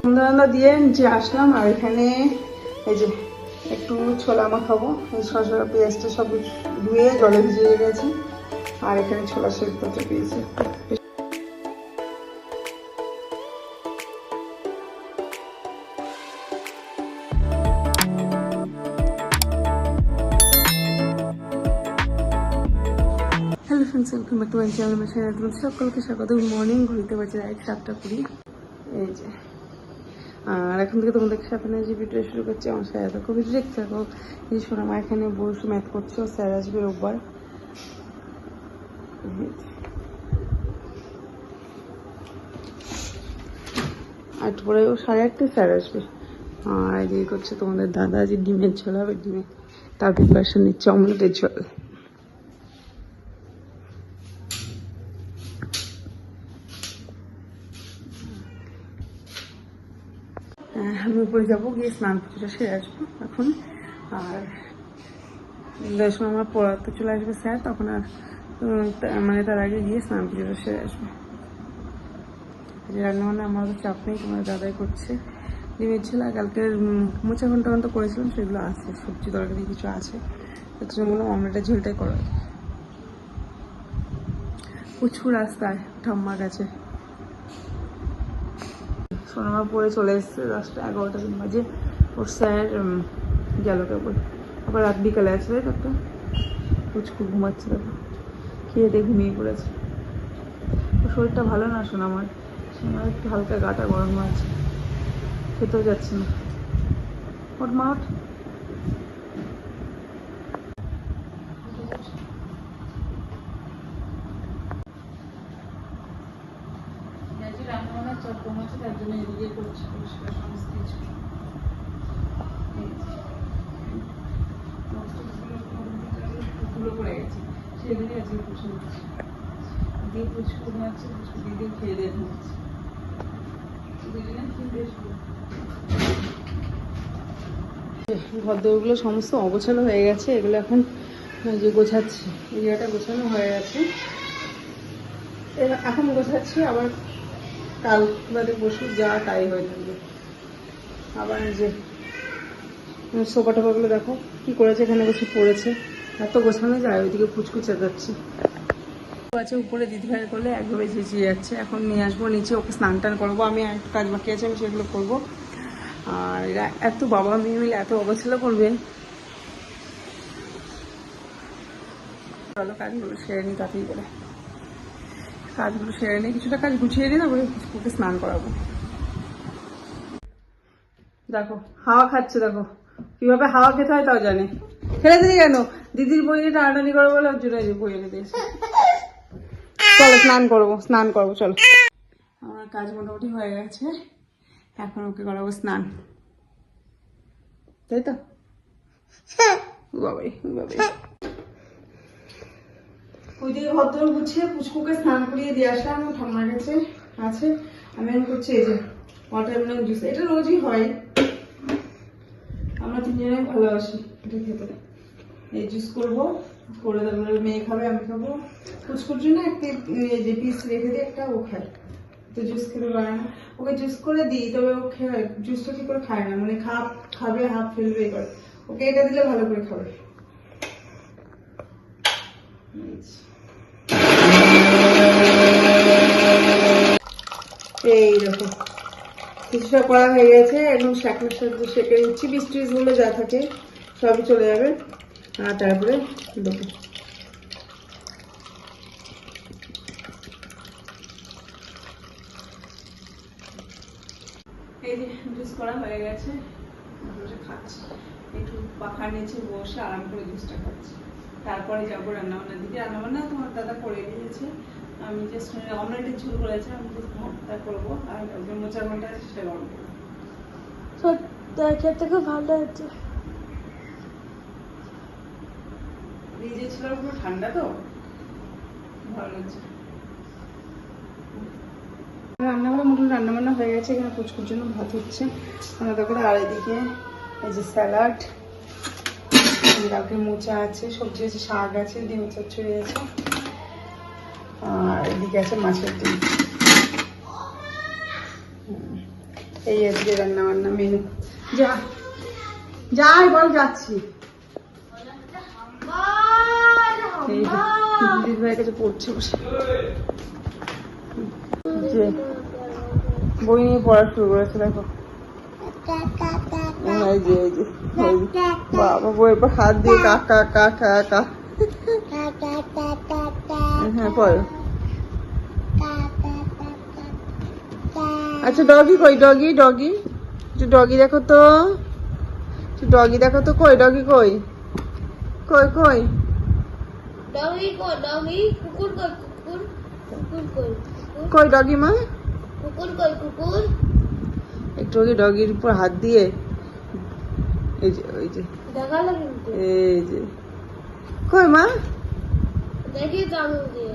সন্ধ্যা দিয়ে নিচে আসলাম, আর এখানে এই যে একটু ছোলা মাখাবো। শসা পেঁয়াজটা সব ধুয়ে জলে ভিজিয়ে গেছে, আর এখানে ছোলা সেদ্ধ চাপিয়েছি। Hello friends, welcome back to my channel. তোমাদের সকলকে স্বাগত। Good morning. ঘুরতে পারছি রাইট 7:20। এই যে আর এখন থেকে তোমাদেরকে সাথে নিয়ে যে ভিডিও শুরু করছি, আমার স্যার এত খুবই দেখতে থাকো। এই সোনামা এখানে বসে ম্যাথ করছে, ও স্যার আসবে রোববার। আর একটু পরে ও 8:30 স্যার আসবে। আর এই করছে তোমাদের দাদা যে ডিমের ঝোল হবে, ডিমে তার প্রিপারেশন নিচ্ছে, অমলেটের ঝোল। আমি উপরে যাবো, গিয়ে স্নান পুজোটা সেরে আসবো এখন। আর সময় আমার পড়াতে চলে আসবে স্যার, তখন আর মানে তার আগে গিয়ে স্নান পুজোটা সেরে আসবো। রান্নাবান্না আমার তো চাপ নেই, তোমার দাদাই করছে। ডিমের ছিল, কালকে মোচা ঘন্টা করেছিলাম, সেগুলো আছে। সবজি তরকারি কিছু আছে, তার জন্য বললাম অমলেটের ঝোলটাই করা। প্রচুর রাস্তায় ঠাম্মার কাছে। সোনামা পরে চলে এসছে 10টা 11টা বাজে। ওর স্যার গেল কেবল, আবার রাত বিকালে আছে। তাই তো একটা পুচকু ঘুমাচ্ছে, দেখো খেয়ে দিয়ে ঘুমিয়ে পড়েছে। ওর শরীরটা ভালো না সোনামার, সোনামার একটু হালকা গাটা গরম আছে, খেতেও যাচ্ছে না। ওর মা রান্নাবান্নার চাপ কমাচ্ছে, তার জন্য এদিকে করছে পরিষ্কার সমস্ত কিছু। পুরো পড়ে গেছে, সেদিকে আজকে পুষে দিচ্ছে দিয়ে পুচকু ঘুমাচ্ছে, পুচকু দিদিও খেয়ে দিয়ে ঘুমাচ্ছে। ঘরদোরগুলো সমস্ত অগোছানো হয়ে গেছে, এগুলো এখন যে গোছাচ্ছি। এরিয়াটা গোছানো হয়ে গেছে, এখন গোছাচ্ছি। আবার কাল বাদে পরশু যা তাই হয়ে থাকবে। আবার যে সোফা টোফাগুলো দেখো কি করেছে, এখানে বসে পড়েছে। এত গোছানো যায়, ওইদিকে পুচকু চেঁচাচ্ছে। আছে উপরে দিদিভাই করলে একভাবে চেঁচিয়ে যাচ্ছে। এখন নিয়ে আসবো নিচে, ওকে স্নান টান করবো। আমি একটু কাজ বাকি আছে, আমি সেগুলো করবো। আর এরা এত বাবা মেয়ে মিলে এত অবহেলা করবে। ভালো কাজগুলো সেরে নিই তাতেই করে, কাজগুলো সেরে নিই, কিছুটা কাজ গুছিয়ে নিই, তারপরে পুচকুকে স্নান করাবো। দেখো হাওয়া খাচ্ছে, দেখো কিভাবে হাওয়া খেতে হয় তাও জানে। ফেলে দিই কেন? দিদির বই নিয়ে টানাটানি করে বলে ওর জন্য বই এনে দিয়েছে। চলো স্নান করবো চলো। আমার কাজ মোটামুটি হয়ে গেছে, এখন ওকে করাবো স্নান, তাই তো? বাবাই বাবাই ওইদিকে ঘরদোর গুছিয়ে পুচকুকে স্নান করিয়ে দিয়ে আসলাম। ঠাম্মার কাছে আছে। আমি এখন করছি এই যে ওয়াটারমেলন জুস। এটা রোজই হয়, আমরা তিনজনে ভালোবাসি এটা খেতে। এই জুস করবো, করে তারপরে মেয়ে খাবে, আমি খাবো। পুচকুর জন্য একটা যে পিস রেখে দিই, একটা ও খায়। তো জুস খেতে পারে না, ওকে জুস করে দিই, তবে ও জুসটা ঠিক করে খায় না, মানে খাবে হাফ ফেলবে এই করে। ওকে এটা দিলে ভালো করে খাবে। এই দেখো কিছুটা করা হয়ে গেছে, এখন শাকের সাথে সেঁকে দিচ্ছি। বৃষ্টি গুলো যা থাকে সবই চলে যাবে, আর তারপরে দেবো। এই যে জুস করা হয়ে গেছে, খাচ্ছি একটু পাখার নিচে বসে আরাম করে জুসটা খাচ্ছি। তারপরে যাবো রান্নাবান্নার দিকে। রান্নাবান্না তোমার দাদা করে দিয়েছে, আমি জাস্ট অমলেটের ঝোল করেছে, আমি ভাতটা করবো। আর মোচা ঘন্টা আছে সেটা গরম করবো। খেতে খুব ভালো হচ্ছে। ভিজে ছিল পুরো ঠান্ডা, তো ভালো লাগছে। রান্নাঘরে মোটামুটি রান্নাবান্না হয়ে গেছে। এখানে পুচকুর জন্য ভাত হচ্ছে আলাদা করে, আর এদিকে এই যে স্যালাড, কালকে মোচা আছে, সবজি আছে, শাক আছে, ডিম চচ্চড়ি আছে, আর এদিকে আছে মাছের ডিম। এই আজকে রান্না বান্না মেনু। যা যাই বল, যাচ্ছি। এই দিদির ভাইয়ের কাছে পড়ছে বসে, যে বই নিয়ে পড়া শুরু করেছে। দেখো এই যে বাবা বইয়ের পর হাত দিয়ে কাকা কাকা কাকা। হ্যাঁ পড়ো। আচ্ছা ডগি কই? ডগি ডগি একটু ডগি দেখো তো, একটু ডগি দেখো তো। কই ডগি? কই কই কই ডগি কই? ডগি কুকুর কই? কুকুর কুকুর কই? কই ডগি মা? কুকুর কই? কুকুর একটু আগে ডগির উপর হাত দিয়ে এই যে ওই যে দেখালো কিন্তু। এই যে কই মা? দেখি চালু দিয়ে।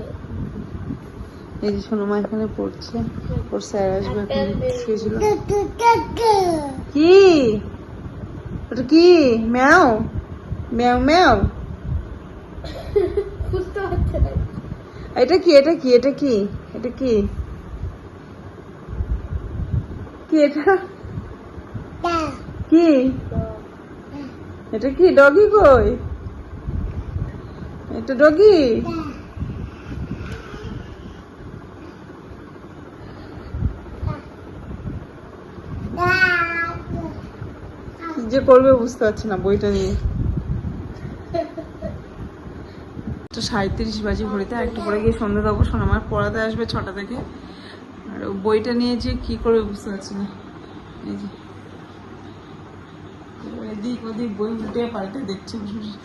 এই যে শোনো মা এখানে পড়ছে, ওর স্যার আসবে এখন শুয়েছিল। কি ওটা? কি ম্যাও ম্যাও ম্যাও? বুঝতে পারছে না। এটা কি? এটা কি? এটা কি? এটা কি? কি এটা? কি এটা? কি ডগি? কই এটা? ডগি কি যে করবে বুঝতে পারছি না বইটা নিয়ে। তো ৩:৩০ বাজে ঘড়িতে, একটু পরে গিয়ে সন্ধ্যা দেবো। শোনো আমার পড়াতে আসবে 6টা থেকে, আর বইটা নিয়ে যে কি করবে বুঝতে পারছি না। এই যে এদিক ওদিক বই উল্টে পাল্টে দেখছে বসে বসে।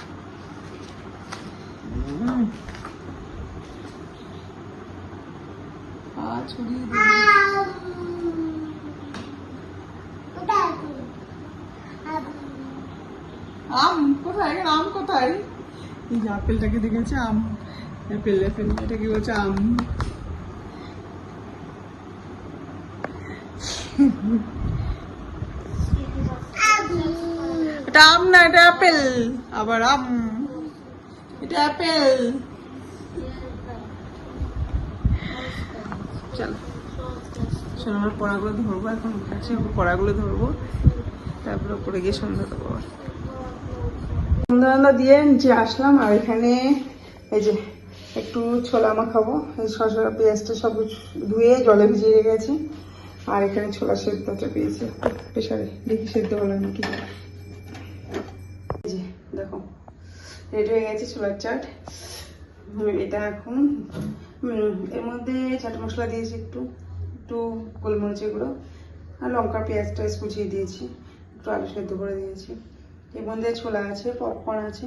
ছড়িয়ে আম কোথায়? এখানে আম কোথায়? এই যে আপেলটাকে দেখেছে, আম আপেল আপেল, এটা কি বলছে? আম। এটা আম না, এটা আপেল। আবার আম, এটা আপেল। চলো শোনো আমার পড়াগুলো ধরবো, এখন পড়াগুলো ধরবো, তারপরে উপরে গিয়ে সন্ধ্যা দেবো। সন্ধ্যা সন্ধ্যা দিয়ে নিচে আসলাম, আর এখানে এই যে একটু ছোলা মাখাবো। এই শসা পেঁয়াজটা সব ধুয়ে জলে ভিজিয়ে গেছে, আর এখানে ছোলা সেদ্ধটা পেয়েছি প্রেশারে, দেখি সেদ্ধ হলো নাকি। এই যে দেখো রেডি হয়ে গেছে ছোলার চাট। এটা এখন এর মধ্যে চাট মশলা দিয়েছি, একটু একটু গোলমরিচের গুঁড়ো আর লঙ্কা পেঁয়াজটা কুচিয়ে দিয়েছি, একটু আলু সেদ্ধ করে দিয়েছি। এর মধ্যে ছোলা আছে, পপকর্ন আছে,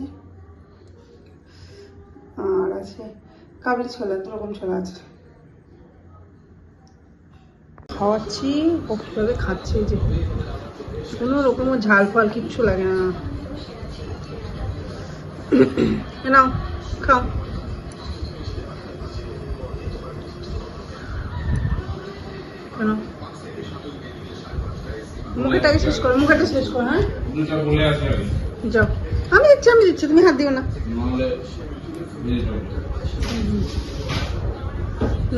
আর আছে কাবলি ছোলা, 2 রকম ছোলা আছে। খাওয়াচ্ছি, কীভাবে খাচ্ছে, যে কোনো রকম ঝাল ফাল কিচ্ছু লাগে না। নাও খাও। কেন মুখেটাকে শেষ করো, মুখেটা শেষ করো। হ্যাঁ যাও, আমি দিচ্ছি, তুমি হাত দিও না।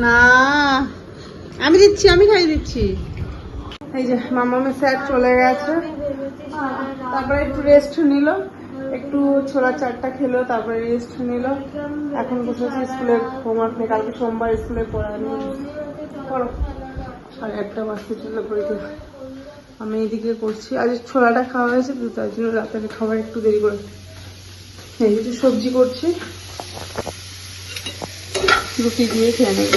না আমি দিচ্ছি, আমি খাইয়ে দিচ্ছি। এই যে মামামের স্যার চলে গেছে, তারপরে একটু রেস্ট নিল, একটু ছোলা চাটটা খেলো, তারপরে রেস্ট নিল। এখন বসেছি স্কুলের হোমওয়ার্ক নিয়ে, কালকে সোমবার স্কুলে পড়া নিয়ে। পড়ো, 1:30 বাজতে চলে পড়েছে। আমি এইদিকে করছি, আজ ছোলাটা খাওয়া হয়েছে তো, তার জন্য রাতের খাবার একটু দেরি করে। এই একটু সবজি করছি, রুটি দিয়ে খেয়ে নেব।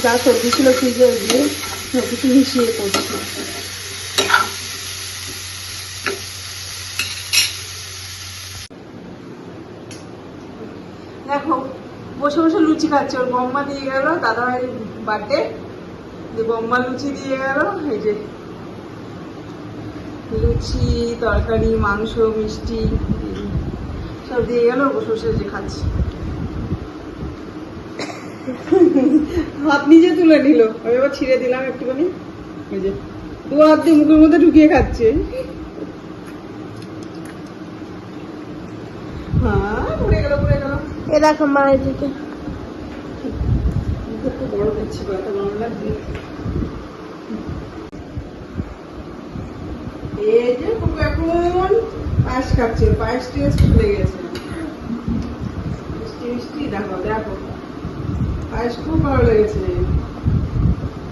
যা সবজি ছিল ফ্রিজে দিয়ে কিছু মিশিয়ে করছি। দেখো বসে বসে লুচি খাচ্ছে, ওর বম্মা দিয়ে গেল, দাদাভাই বার্থডে, যে বম্মা লুচি দিয়ে গেল। এই যে লুচি, তরকারি, মাংস, মিষ্টি সব দিয়ে গেল, বসে বসে যে খাচ্ছে। হাত নিজে তুলে নিল, আমি এবার ছিঁড়ে দিলাম একটুখানি। এই যে 2 হাত দিয়ে মুখের মধ্যে ঢুকিয়ে খাচ্ছে। হ্যাঁ পড়ে গেল, পড়ে গেল। এ দেখো মায়ের দিকে একটু বড় দিচ্ছি, কত গরম লাগছে। এই যে কুকু এখন পায়েস খাচ্ছে, পায়েস টেস্ট লেগে গেছে, মিষ্টি মিষ্টি। দেখো দেখো, পায়েস খুব ভালো লেগেছে।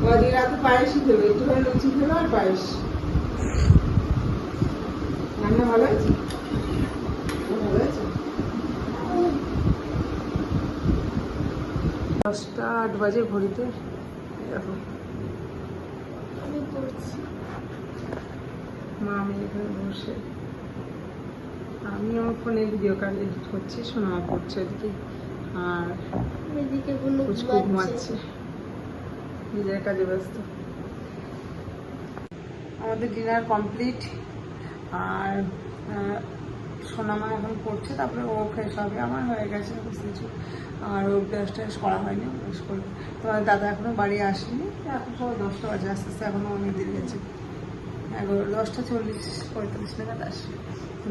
কদিন রাতে পায়েসই খেলো, একটুখানি লুচি খেলো আর পায়েস। রান্না ভালো হয়েছে, ভালো হয়েছে। 10টা 8 বাজে ঘড়িতে। দেখো আমি পড়ছি। মা আমি এখানে বসে, আমি আমার ফোনে ভিডিও কাজ এডিট করছি, শোনা করছে এদিকে, আর এদিকে কোনো পুচকু ঘুমাচ্ছে, নিজের কাজে ব্যস্ত। আমাদের ডিনার কমপ্লিট, আর সোনামা এখন পড়ছে, তারপরে ও ফ্রেশ হবে। আমার হয়ে গেছে কিছু, আর ওর ব্রাশ ট্রাশ করা হয়নি, ব্রাশ করবে। তোমার দাদা এখনো বাড়ি আসেনি, এখন সবাই 10টা বাজে, আস্তে আস্তে এখনো অনেক দেরি হয়েছে। 10টা 40-45 নাগাদ আসে।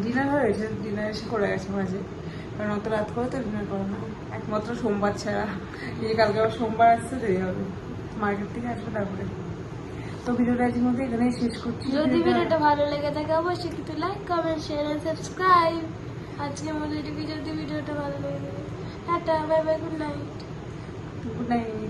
ডিনার হয়ে গেছে, ডিনার এসে করে গেছে মাঝে, কারণ অত রাত করে তো ডিনার করে না, একমাত্র সোমবার ছাড়া। এই কালকে আবার সোমবার আসছে, দেরি হবে, মার্কেট থেকে আসবে তারপরে। তো ভিডিওটা আজকের মধ্যে এখানেই শেষ করছি। যদি ভিডিওটা ভালো লেগে থাকে অবশ্যই কিন্তু like comment share and subscribe. আজকের মতো যদি ভিডিওটা ভালো লেগে থাকে, tata bye bye, good night. Good night.